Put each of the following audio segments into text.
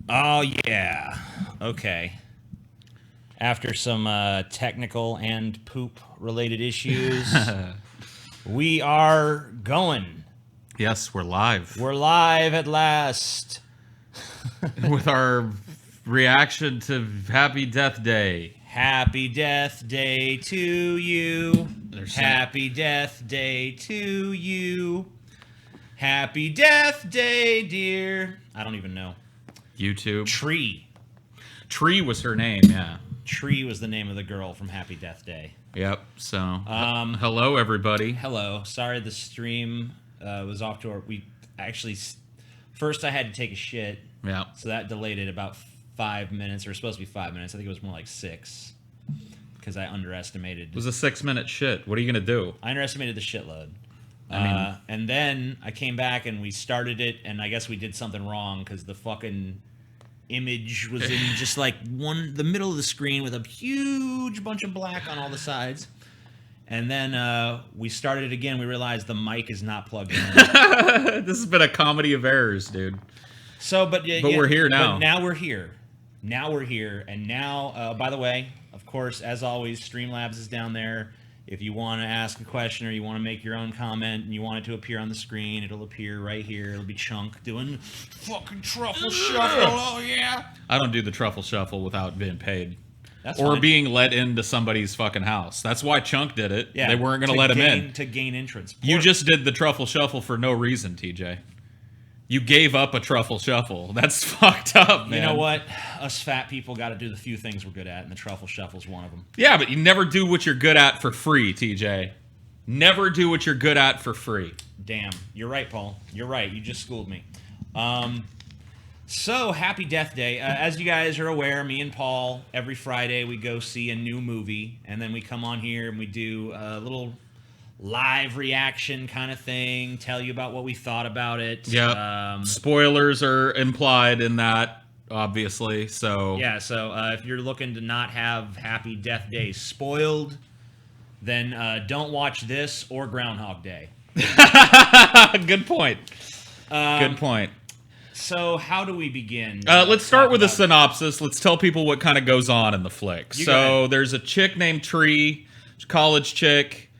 Oh, yeah. Okay. After some technical and poop related issues, we are going. Yes, we're live We're live at last. with our reaction to Happy Death Day. Happy Death Day to you. There's Happy Death Day to you. Happy Death Day, dear. I don't even know. YouTube. Tree. Tree was her name, yeah. Tree was the name of the girl from Happy Death Day. Yep, so. Hello, everybody. Hello. Sorry the stream was off to our... We actually... First I had to take a shit, Yeah. so that delayed it about 5 minutes. Or it was supposed to be 5 minutes. I think it was more like 6. Because I underestimated... It was a 6-minute shit. What are you going to do? I underestimated the shitload. I mean- And then I came back and we started it, and I guess we did something wrong because the fucking image was in just like the middle of the screen with a huge bunch of black on all the sides. And then we started it again. We realized the mic is not plugged in. This has been a comedy of errors, dude. So, but we're here now. But now we're here. Now we're here, and now, by the way, of course, as always, Streamlabs is down there. If you want to ask a question or you want to make your own comment and you want it to appear on the screen, it'll appear right here. It'll be Chunk doing fucking truffle shuffle. Oh yeah. I don't do the truffle shuffle without being paid. That's Or fine. being let into somebody's fucking house. That's why Chunk did it. Yeah, They weren't going to to let him gain- in. to gain entrance. You Poor- just did the truffle shuffle for no reason, TJ. You gave up a truffle shuffle. That's fucked up, man. You know what? Us fat people got to do the few things we're good at, and the truffle shuffle's one of them. Yeah, but you never do what you're good at for free, TJ. Never do what you're good at for free. Damn, you're right, Paul. You're right. You just schooled me. So, Happy Death Day. As you guys are aware, me and Paul, every Friday we go see a new movie, and then we come on here and we do a little live reaction kind of thing, tell you about what we thought about it. Yeah. Spoilers are implied in that, obviously. So Yeah, so if you're looking to not have Happy Death Day spoiled, then don't watch this or Groundhog Day. good point. Good point. So, how do we begin? Let's start Talk with a about- synopsis. Let's tell people what kind of goes on in the flick. You go So ahead. there's a chick named Tree, college chick.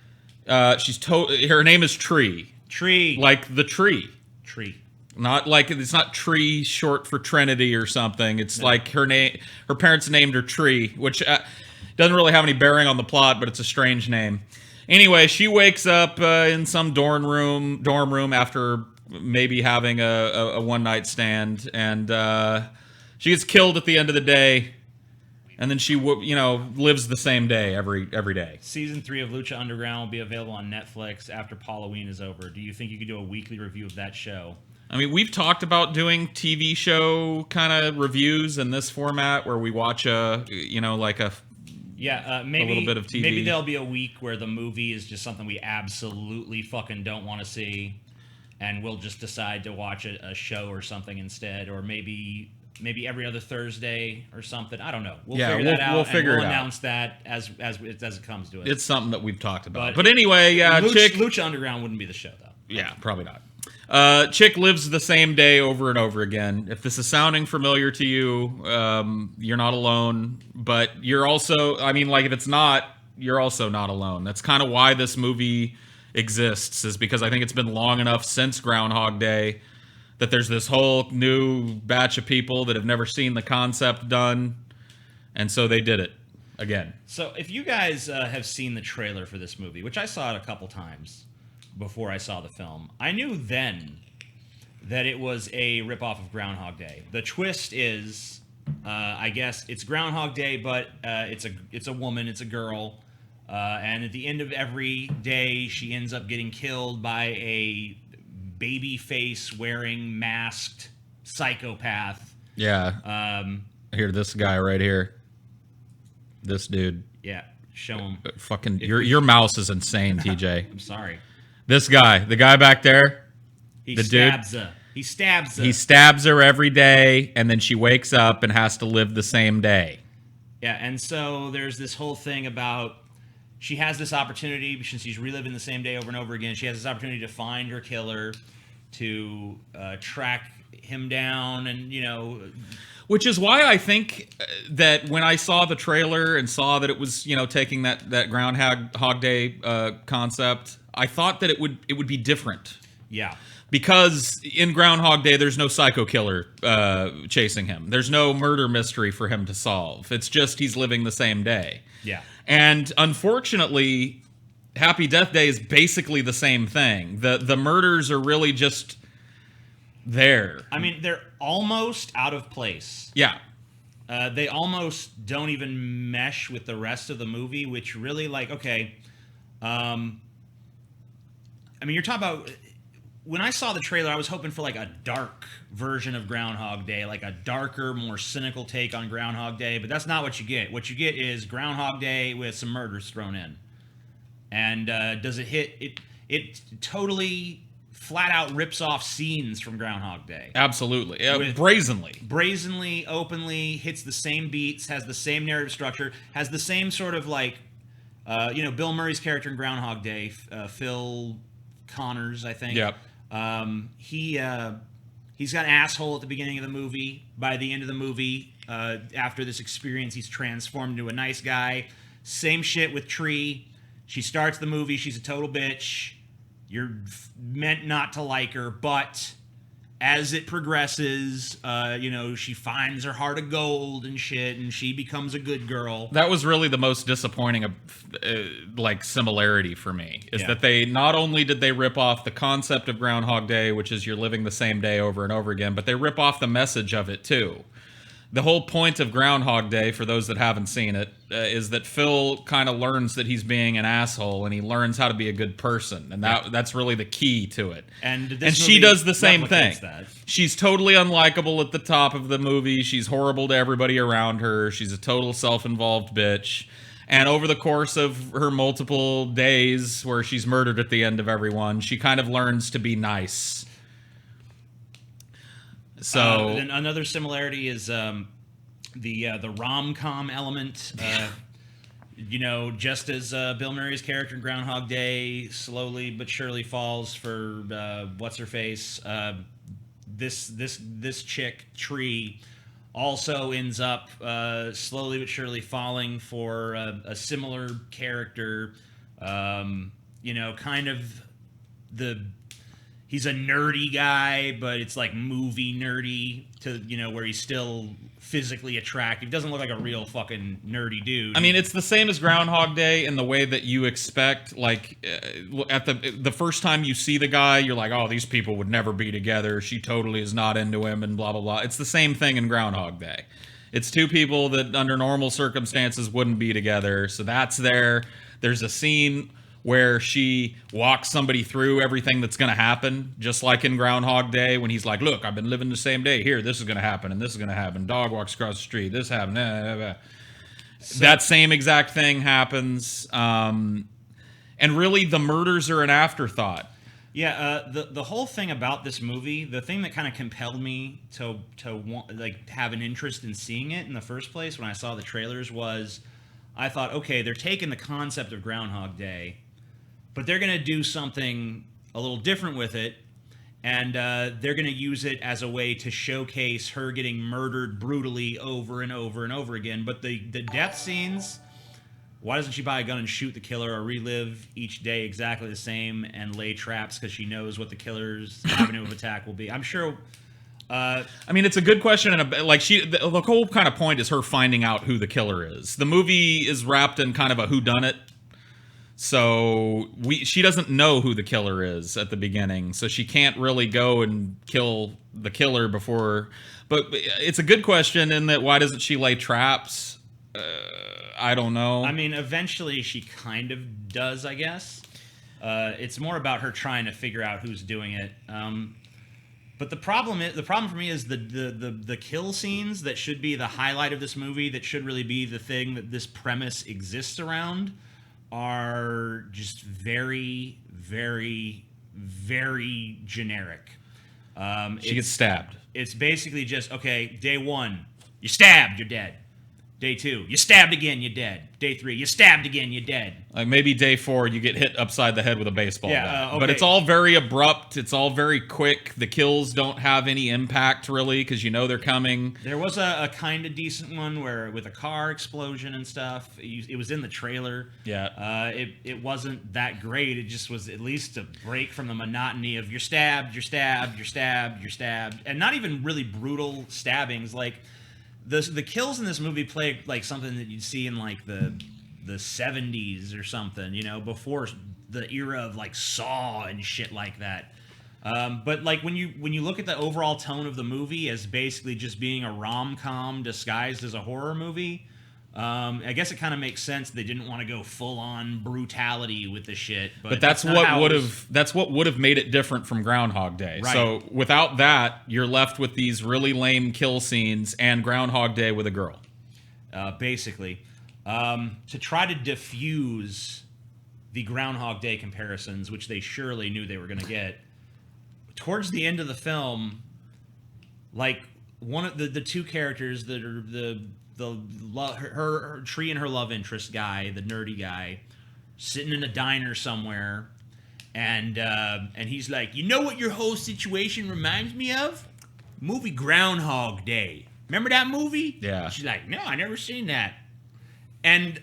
Her name is Tree, Tree. like the tree. Tree. Not like it's not Tree short for Trinity or something. It's like her name. Her parents named her Tree, which doesn't really have any bearing on the plot, but it's a strange name. Anyway, she wakes up in some dorm room after maybe having a one night stand, and she gets killed at the end of the day. And then she lives the same day every day. Season 3 of Lucha Underground will be available on Netflix after Halloween is over. Do you think you could do a weekly review of that show? I mean, we've talked about doing TV show kind of reviews in this format where we watch Yeah, maybe little bit of TV. Maybe there'll be a week where the movie is just something we absolutely fucking don't want to see, and we'll just decide to watch a show or something instead, or maybe every other Thursday or something. I don't know. We'll figure that out. we'll figure and it we'll out. announce that as it comes to it. It's something that we've talked about. But But anyway, Lucha Underground wouldn't be the show though. Yeah, probably not. Chick lives the same day over and over again. If this is sounding familiar to you, you're not alone. But you're also, if it's not, you're also not alone. That's kind of why this movie exists, is because I think it's been long enough since Groundhog Day that there's this whole new batch of people that have never seen the concept done. And so they did it again. So if you guys have seen the trailer for this movie, which I saw it a couple times before I saw the film, I knew then that it was a ripoff of Groundhog Day. The twist is, I guess it's Groundhog Day, but it's a woman, it's a girl, and at the end of every day, she ends up getting killed by a baby face wearing masked psychopath. Yeah. Here, this guy right here. This dude. Yeah, show him. Fucking, your mouse is insane, TJ. I'm sorry. This guy, the guy back there, He the dude. stabs her. He stabs her. He stabs her every day, and then she wakes up and has to live the same day. Yeah, and so there's this whole thing about she has this opportunity, since she's reliving the same day over and over again, she has this opportunity to find her killer, to track him down, and Which is why I think that when I saw the trailer and saw that it was, taking that Groundhog Day concept, I thought that it would be different. yeah. Because in Groundhog Day, there's no psycho killer chasing him. There's no murder mystery for him to solve. It's just he's living the same day. Yeah. And unfortunately, Happy Death Day is basically the same thing. The murders are really just there. I mean, they're almost out of place. Yeah. They almost don't even mesh with the rest of the movie, which really, okay. I mean, you're talking about... When I saw the trailer, I was hoping for a dark version of Groundhog Day, like a darker, more cynical take on Groundhog Day, but that's not what you get. What you get is Groundhog Day with some murders thrown in. And does it hit... It totally flat out rips off scenes from Groundhog Day. Absolutely. Brazenly, openly, hits the same beats, has the same narrative structure, has the same sort of Bill Murray's character in Groundhog Day, Phil Connors, I think. Yep. He's got an asshole at the beginning of the movie. By the end of the movie, after this experience, he's transformed into a nice guy. Same shit with Tree. She starts the movie, she's a total bitch. You're meant not to like her, but as it progresses, she finds her heart of gold and shit, and she becomes a good girl. That was really the most disappointing, similarity for me, is that they not only did they rip off the concept of Groundhog Day, which is you're living the same day over and over again, but they rip off the message of it too. The whole point of Groundhog Day, for those that haven't seen it, is that Phil kind of learns that he's being an asshole, and he learns how to be a good person, and that's really the key to it. And she does the same thing. That. She's totally unlikable at the top of the movie. She's horrible to everybody around her. She's a total self-involved bitch. And over the course of her multiple days where she's murdered at the end of everyone, she kind of learns to be nice. So then another similarity is the rom-com element. Just as Bill Murray's character in Groundhog Day slowly but surely falls for what's her face, this chick Tree also ends up slowly but surely falling for a similar character. Kind of he's a nerdy guy, but it's movie nerdy to, where he's still physically attractive. Doesn't look like a real fucking nerdy dude. I mean, it's the same as Groundhog Day in the way that you expect, at the first time you see the guy, you're like, oh, these people would never be together. She totally is not into him and blah, blah, blah. It's the same thing in Groundhog Day. It's two people that under normal circumstances wouldn't be together. So that's there. There's a scene where she walks somebody through everything that's going to happen, just like in Groundhog Day, when he's like, look, I've been living the same day. Here, this is going to happen, and this is going to happen. Dog walks across the street. This happened. That same exact thing happens. And really, the murders are an afterthought. Yeah, the whole thing about this movie, the thing that kind of compelled me to want, have an interest in seeing it in the first place when I saw the trailers was, I thought, okay, they're taking the concept of Groundhog Day, but they're going to do something a little different with it, and they're going to use it as a way to showcase her getting murdered brutally over and over and over again. But the death scenes, why doesn't she buy a gun and shoot the killer, or relive each day exactly the same and lay traps because she knows what the killer's avenue of attack will be? I'm sure... I mean, it's a good question, and the whole kind of point is her finding out who the killer is. The movie is wrapped in kind of a whodunit. So she doesn't know who the killer is at the beginning, so she can't really go and kill the killer before. But it's a good question in that, why doesn't she lay traps? I don't know. I mean, eventually she kind of does, I guess. It's more about her trying to figure out who's doing it. But the problem for me is the kill scenes that should be the highlight of this movie, that should really be the thing that this premise exists around, are just very, very, very generic. She gets stabbed. It's basically just, okay, day one, you're stabbed, you're dead. Day 2, you stabbed again, you're dead. Day 3, you stabbed again, you're dead. Like maybe day 4, you get hit upside the head with a baseball bat. Okay. But it's all very abrupt. It's all very quick. The kills don't have any impact really because you know they're coming. There was a kind of decent one where with a car explosion and stuff. It was in the trailer. Yeah. It wasn't that great. It just was at least a break from the monotony of you're stabbed, you're stabbed, you're stabbed, you're stabbed, and not even really brutal stabbings. Like the kills in this movie play like something that you'd see in like the 70s or something, you know, before the era of like Saw and shit like that. But like when you look at the overall tone of the movie as basically just being a rom-com disguised as a horror movie, I guess it kind of makes sense they didn't want to go full on brutality with the shit. But that's what would have made it different from Groundhog Day. Right. So without that, you're left with these really lame kill scenes and Groundhog Day with a girl. Basically. To try to diffuse the Groundhog Day comparisons, which they surely knew they were going to get, towards the end of the film, like one of the two characters that are her Tree and her love interest guy, the nerdy guy, sitting in a diner somewhere, and he's like, you know what your whole situation reminds me of? Movie Groundhog Day. Remember that movie? Yeah. She's like, no, I never seen that. And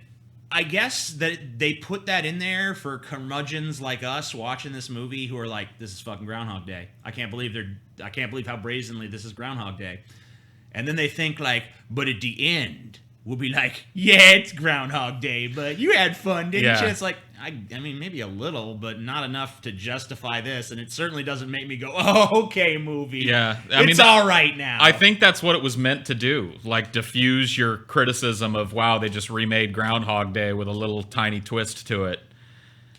I guess that they put that in there for curmudgeons like us watching this movie who are like, this is fucking Groundhog Day. I can't believe how brazenly this is Groundhog Day. And then they think like, but at the end, we'll be like, yeah, it's Groundhog Day, but you had fun, didn't you? It's like, I mean, maybe a little, but not enough to justify this. And it certainly doesn't make me go, oh, okay, movie. Yeah. It's all right now. I think that's what it was meant to do. Like, diffuse your criticism of, wow, they just remade Groundhog Day with a little tiny twist to it.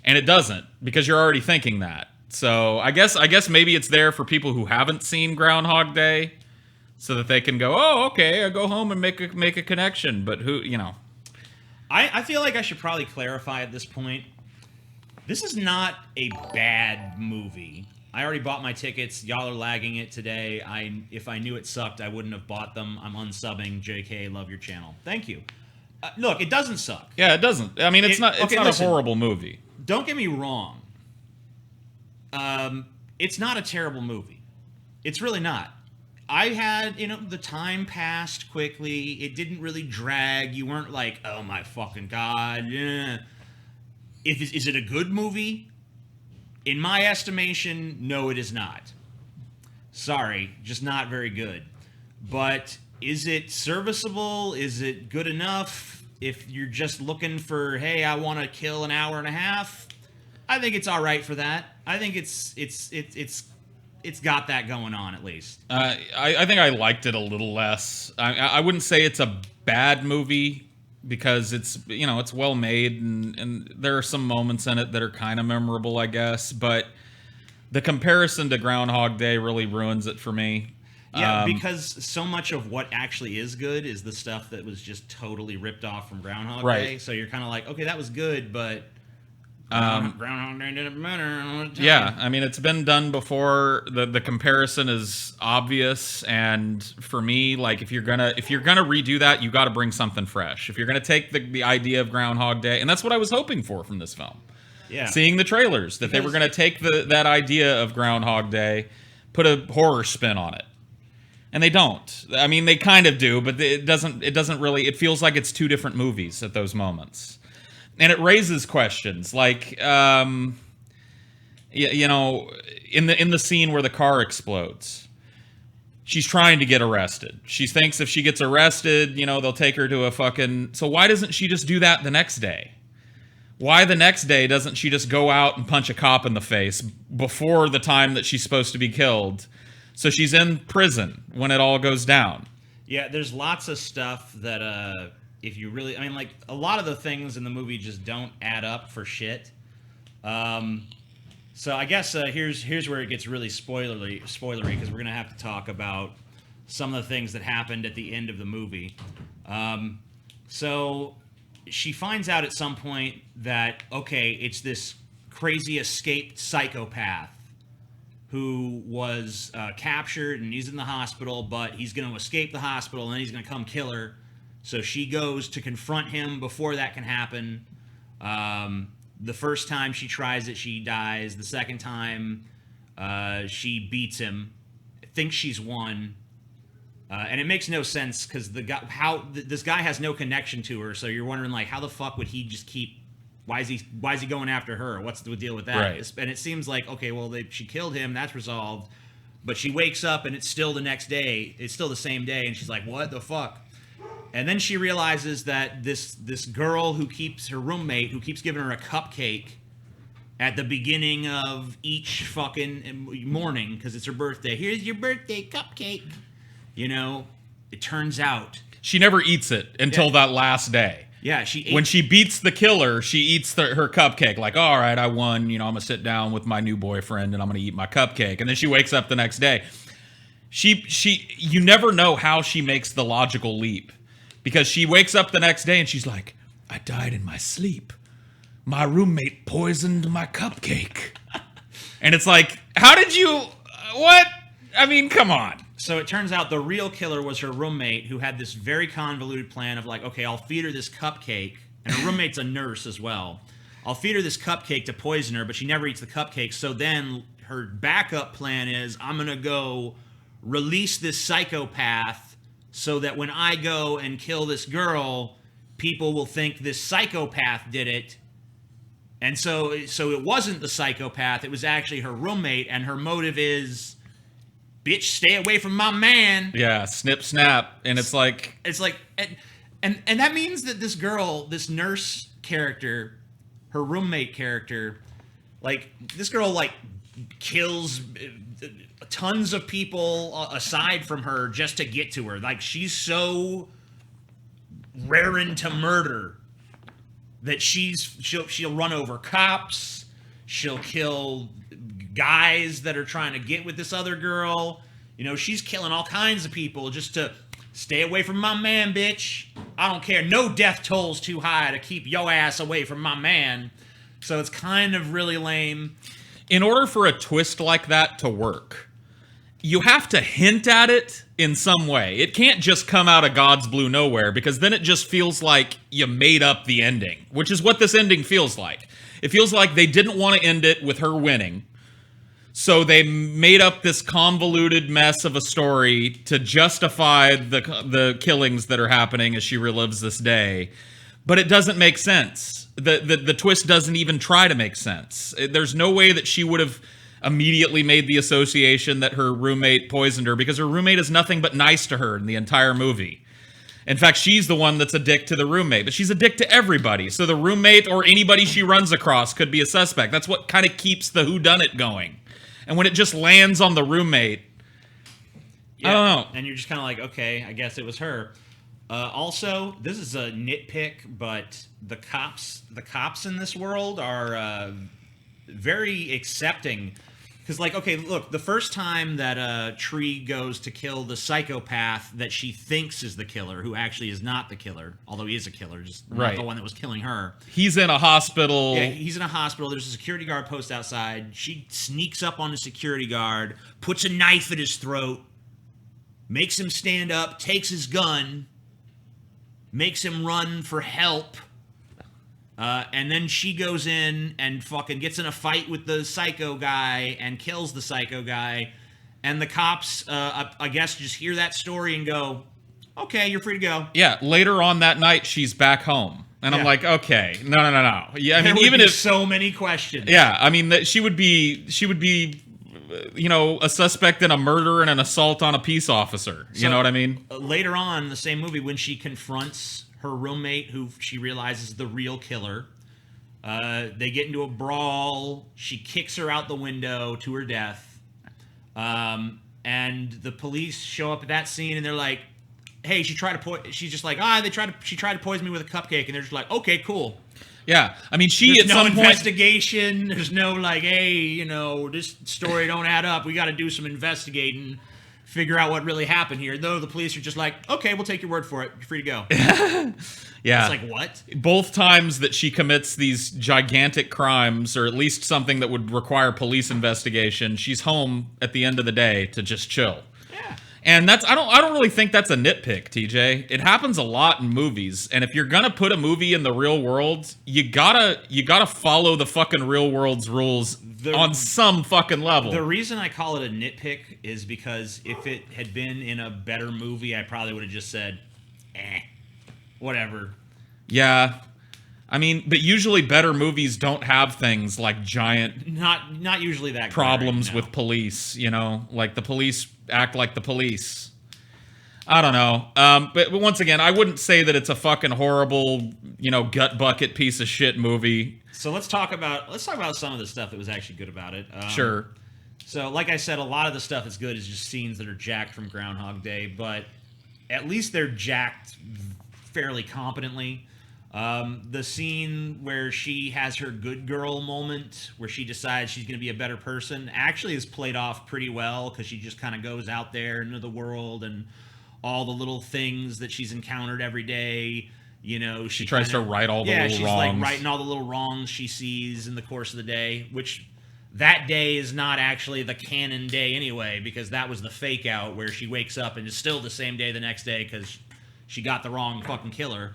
And it doesn't, because you're already thinking that. So I guess maybe it's there for people who haven't seen Groundhog Day, so that they can go, oh, okay, I go home and make a connection. But who, you know. I feel like I should probably clarify at this point. This is not a bad movie. I already bought my tickets. Y'all are lagging it today. If I knew it sucked, I wouldn't have bought them. I'm unsubbing. JK, love your channel. Thank you. Look, it doesn't suck. Yeah, it doesn't. I mean, it's not a horrible movie. Don't get me wrong. It's not a terrible movie. It's really not. I had, the time passed quickly. It didn't really drag. You weren't like, oh my fucking God. Is it a good movie? In my estimation, no, it is not. Sorry, just not very good. But is it serviceable? Is it good enough? If you're just looking for, hey, I want to kill an hour and a half, I think it's all right for that. I think it's got that going on at least. I think I liked it a little less. I wouldn't say it's a bad movie because it's it's well made and there are some moments in it that are kind of memorable, I guess. But the comparison to Groundhog Day really ruins it for me. Yeah, because so much of what actually is good is the stuff that was just totally ripped off from Groundhog Day. So you're kind of like, okay, that was good, but Groundhog Day did it better. Yeah, I mean, it's been done before. The comparison is obvious, and for me, like if you're gonna redo that, you got to bring something fresh. If you're gonna take the idea of Groundhog Day, and that's what I was hoping for from this film. Yeah, seeing the trailers that they were gonna take that idea of Groundhog Day, put a horror spin on it. And they don't. I mean, they kind of do, but it doesn't really. It feels like it's two different movies at those moments, and it raises questions like, in the scene where the car explodes, she's trying to get arrested. She thinks if she gets arrested, they'll take her to a fucking. So why doesn't she just do that the next day? Why the next day doesn't she just go out and punch a cop in the face before the time that she's supposed to be killed? So she's in prison when it all goes down. Yeah, there's lots of stuff that if you really, like a lot of the things in the movie just don't add up for shit. So I guess here's where it gets really spoilery because we're gonna have to talk about some of the things that happened at the end of the movie. So she finds out at some point that it's this crazy escaped psychopath who was captured and he's in the hospital, but he's going to escape the hospital and then he's going to come kill her So she goes to confront him before that can happen. The first time she tries it, she dies. The second time, she beats him, thinks she's won. And it makes no sense because this guy has no connection to her. So you're wondering, like, how the fuck would he just keep? Why is he going after her? What's the deal with that? Right. And it seems like, okay, well, she killed him. That's resolved. But she wakes up and it's still the next day. It's still the same day, and she's like, what the fuck? And then she realizes that this girl who keeps her roommate, who keeps giving her a cupcake at the beginning of each fucking morning because it's her birthday. Here's your birthday cupcake. You know, it turns out She never eats it until that last day. Yeah, she ate. When she beats the killer, she eats her cupcake. Like, all right, I won. You know, I'm gonna sit down with my new boyfriend and I'm gonna eat my cupcake. And then she wakes up the next day. You never know how she makes the logical leap, because she wakes up the next day and she's like, I died in my sleep. My roommate poisoned my cupcake. And it's like, how did you? What? I mean, come on. So it turns out the real killer was her roommate, who had this very convoluted plan of like, okay, I'll feed her this cupcake. And her roommate's a nurse as well. I'll feed her this cupcake to poison her, but she never eats the cupcake. So then her backup plan is, I'm going to go release this psychopath so that when I go and kill this girl, people will think this psychopath did it. And so it wasn't the psychopath. It was actually her roommate. And her motive is, bitch, stay away from my man. Yeah, snip, snap. And it's like, and that means that this girl, this nurse character, her roommate character, like, this girl, like, kills tons of people aside from her just to get to her. Like, she's so raring to murder that she'll run over cops, she'll kill guys that are trying to get with this other girl. You know, she's killing all kinds of people just to stay away from my man, bitch. I don't care. No death toll's too high to keep your ass away from my man. So it's kind of really lame. In order for a twist like that to work, you have to hint at it in some way. It can't just come out of God's blue nowhere, because then it just feels like you made up the ending, which is what this ending feels like. It feels like they didn't want to end it with her winning, so they made up this convoluted mess of a story to justify the killings that are happening as she relives this day. But it doesn't make sense. The twist doesn't even try to make sense. There's no way that she would have immediately made the association that her roommate poisoned her, because her roommate is nothing but nice to her in the entire movie. In fact, she's the one that's a dick to the roommate, but she's a dick to everybody. So the roommate or anybody she runs across could be a suspect. That's what kind of keeps the whodunit going. And when it just lands on the roommate, Yeah, I don't know. And you're just kind of like, okay, I guess it was her. Also, this is a nitpick, but the cops in this world are very accepting. Because, like, okay, look, the first time that Tree goes to kill the psychopath that she thinks is the killer, who actually is not the killer, although he is a killer, just not Right. the one that was killing her. He's in a hospital. Yeah, he's in a hospital. There's a security guard post outside. She sneaks up on the security guard, puts a knife at his throat, makes him stand up, takes his gun, makes him run for help. And then she goes in and fucking gets in a fight with the psycho guy and kills the psycho guy. And the cops, I guess, just hear that story and go, okay, you're free to go. Yeah, later on that night, she's back home. And I'm Yeah. like, okay, no. Yeah, I There mean, would even be if so many questions. yeah, I mean, that she would be, you know, a suspect in a murder and an assault on a peace officer. You So, know what I mean? Later on in the same movie, when she confronts her roommate, who she realizes is the real killer, they get into a brawl. She kicks her out the window to her death. And the police show up at that scene, and they're like, hey, she tried to she's just like, she tried to poison me with a cupcake. And they're just like, okay, cool. Yeah, I mean, she There's at no some point. investigation. There's no like, hey, you know, this story don't add up. We got to do some investigating, figure out what really happened here. Though the police are just like, okay, we'll take your word for it. You're free to go. Yeah, It's like, what? both times that she commits these gigantic crimes, or at least something that would require police investigation, she's home at the end of the day to just chill. Yeah. And I don't really think that's a nitpick, TJ. It happens a lot in movies, and if you're gonna put a movie in the real world, you gotta follow the fucking real world's rules on some fucking level. The reason I call it a nitpick is because if it had been in a better movie, I probably would have just said, whatever. Yeah. I mean, but usually better movies don't have things like giant Not usually that problems glaring, no. with police, you know, like the police act like the police. I don't know. But once again, I wouldn't say that it's a fucking horrible, you know, gut bucket piece of shit movie. So let's talk about some of the stuff that was actually good about it. Sure. So, like I said, a lot of the stuff that's good is just scenes that are jacked from Groundhog Day, but at least they're jacked fairly competently. The scene where she has her good girl moment, where she decides she's going to be a better person, actually is played off pretty well because she just kind of goes out there into the world and all the little things that she's encountered every day. You know, she tries to right all the little wrongs. Yeah, she's like writing all the little wrongs she sees in the course of the day, which that day is not actually the canon day anyway, because that was the fake out where she wakes up and it's still the same day the next day because she got the wrong fucking killer.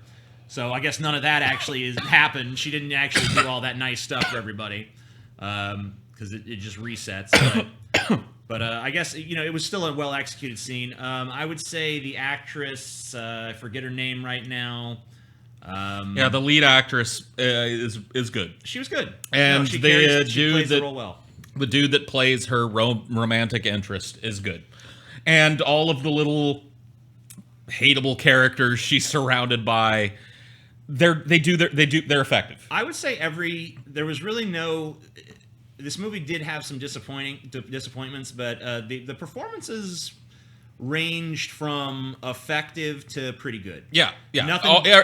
So I guess none of that actually happened. She didn't actually do all that nice stuff for everybody because it just resets. But I guess, you know, it was still a well-executed scene. I would say the actress, I forget her name right now. Yeah, the lead actress is good. She was good. And she the she plays the role well. The dude that plays her romantic interest is good. And all of the little hateable characters she's surrounded by, they're effective. I would say there was really no. This movie did have some disappointments, but the performances ranged from effective to pretty good. Yeah.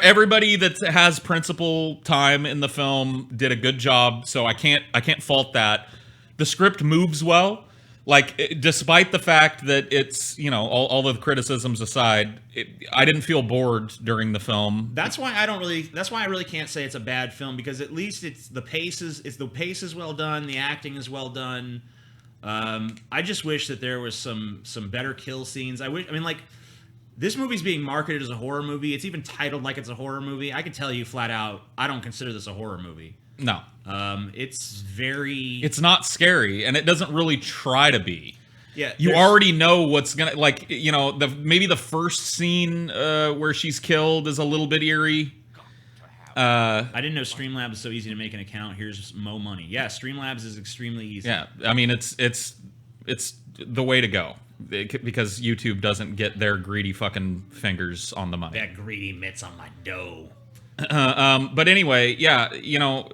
Everybody that has principal time in the film did a good job, so I can't fault that. The script moves well. Like, despite the fact that it's, you know, all the criticisms aside, I didn't feel bored during the film. That's why I really can't say it's a bad film, because at least the pace is well done, the acting is well done. I just wish that there was some better kill scenes. This movie's being marketed as a horror movie. It's even titled like it's a horror movie. I can tell you flat out, I don't consider this a horror movie. No. It's not scary, and it doesn't really try to be. Yeah. You already know what's gonna, like, you know, maybe the first scene where she's killed is a little bit eerie. I didn't know Streamlabs is so easy to make an account. Here's Mo Money. Yeah, Streamlabs is extremely easy. Yeah, I mean, it's the way to go, because YouTube doesn't get their greedy fucking fingers on the money. That greedy mitts on my dough. But anyway, yeah, you know,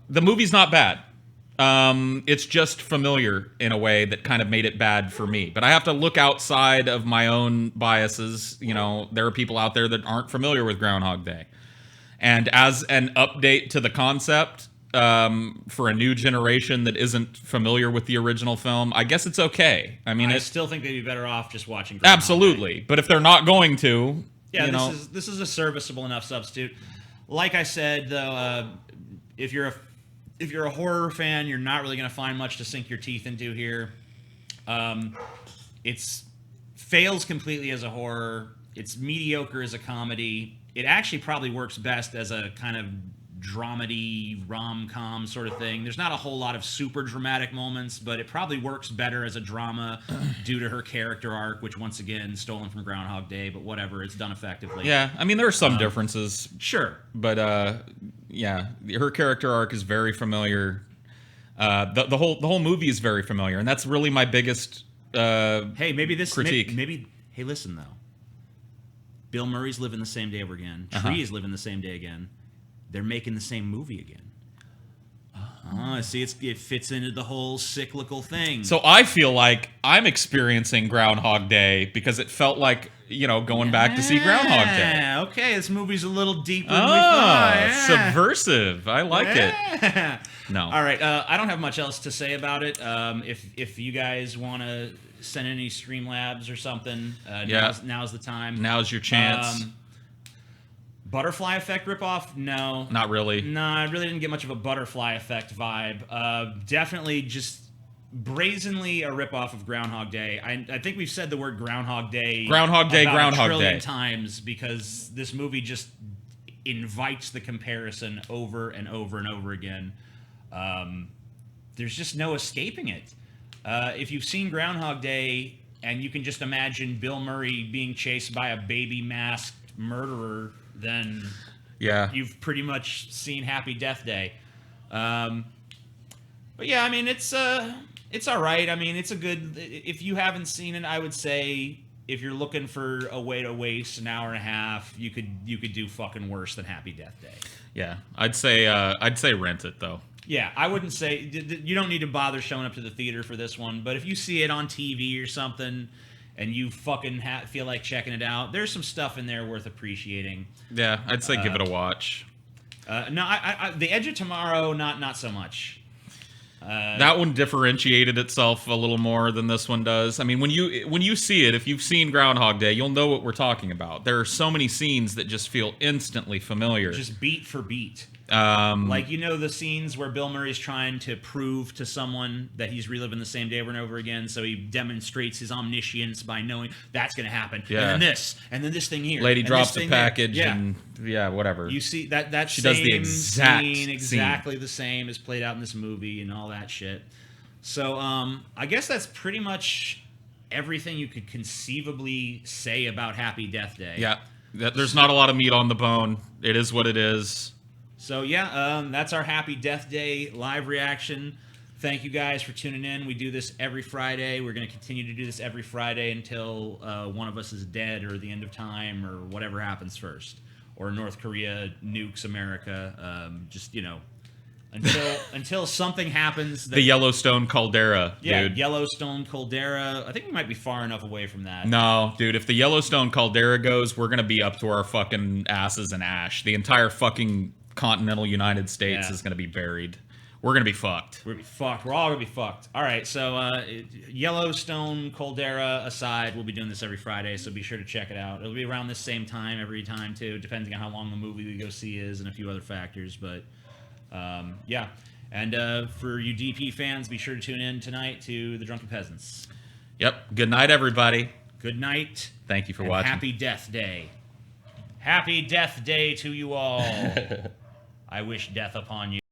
the movie's not bad. It's just familiar in a way that kind of made it bad for me. But I have to look outside of my own biases. You know, there are people out there that aren't familiar with Groundhog Day. And as an update to the concept, for a new generation that isn't familiar with the original film, I guess it's okay. I mean, I still think they'd be better off just watching Groundhog absolutely. Day. But if they're not going to, yeah, this is a serviceable enough substitute. Like I said, though, if you're a horror fan, you're not really going to find much to sink your teeth into here. It's fails completely as a horror. It's mediocre as a comedy. It actually probably works best as a kind of dramedy rom-com sort of thing. There's not a whole lot of super dramatic moments, but it probably works better as a drama due to her character arc, which once again stolen from Groundhog Day, but whatever, it's done effectively. Yeah, I mean, there are some differences. Sure. But yeah, her character arc is very familiar. The whole movie is very familiar, and that's really my biggest critique. Hey, listen though. Bill Murray's living the same day over again. Tree is living the same day again. They're making the same movie again. See, it fits into the whole cyclical thing. So I feel like I'm experiencing Groundhog Day because it felt like, you know, going back to see Groundhog Day. Okay, this movie's a little deeper than we thought. Yeah. Subversive. I like it. No. All right, I don't have much else to say about it. If you guys want to send any Streamlabs or something, now's the time. Now's your chance. Butterfly Effect ripoff? No. Not really. No, I really didn't get much of a Butterfly Effect vibe. Definitely just brazenly a ripoff of Groundhog Day. I think we've said the word Groundhog Day Groundhog Day, about Groundhog a trillion Day. times because this movie just invites the comparison over and over and over again. There's just no escaping it. If you've seen Groundhog Day and you can just imagine Bill Murray being chased by a baby masked murderer, then Yeah. you've pretty much seen Happy Death Day. But yeah, I mean, it's all right. I mean, it's a good. If you haven't seen it, I would say if you're looking for a way to waste an hour and a half, you could do fucking worse than Happy Death Day. Yeah. I'd say rent it though. Yeah, I wouldn't say you don't need to bother showing up to the theater for this one. But if you see it on TV or something, and you fucking feel like checking it out, there's some stuff in there worth appreciating. Yeah, I'd say give it a watch. No, The Edge of Tomorrow, not so much. That one differentiated itself a little more than this one does. I mean, when you see it, if you've seen Groundhog Day, you'll know what we're talking about. There are so many scenes that just feel instantly familiar. Just beat for beat. Like, the scenes where Bill Murray's trying to prove to someone that he's reliving the same day over and over again, so he demonstrates his omniscience by knowing that's going to happen. Yeah. And then this thing here. Lady and drops this a thing package there. and whatever. You see that She same does the exact scene, scene. exactly the same as played out in this movie and all that shit. So I guess that's pretty much everything you could conceivably say about Happy Death Day. Yeah, there's not a lot of meat on the bone. It is what it is. So yeah, that's our Happy Death Day live reaction. Thank you guys for tuning in. We do this every Friday. We're going to continue to do this every Friday until one of us is dead or the end of time or whatever happens first. Or North Korea nukes America. Until something happens. The Yellowstone caldera, Yeah, dude. Yellowstone caldera. I think we might be far enough away from that. No, dude, if the Yellowstone caldera goes, we're going to be up to our fucking asses in ash. The entire fucking continental United States is going to be buried. We're going to be fucked. We're gonna be fucked. We're all gonna be fucked. All right, so Yellowstone caldera aside, we'll be doing this every Friday, so be sure to check it out. It'll be around this same time every time too, depending on how long the movie we go see is and a few other factors. But yeah, and for you DP fans, be sure to tune in tonight to The Drunken Peasants. Yep. Good night, everybody. Good night. Thank you for and watching. Happy Death Day. Happy Death Day to you all. I wish death upon you.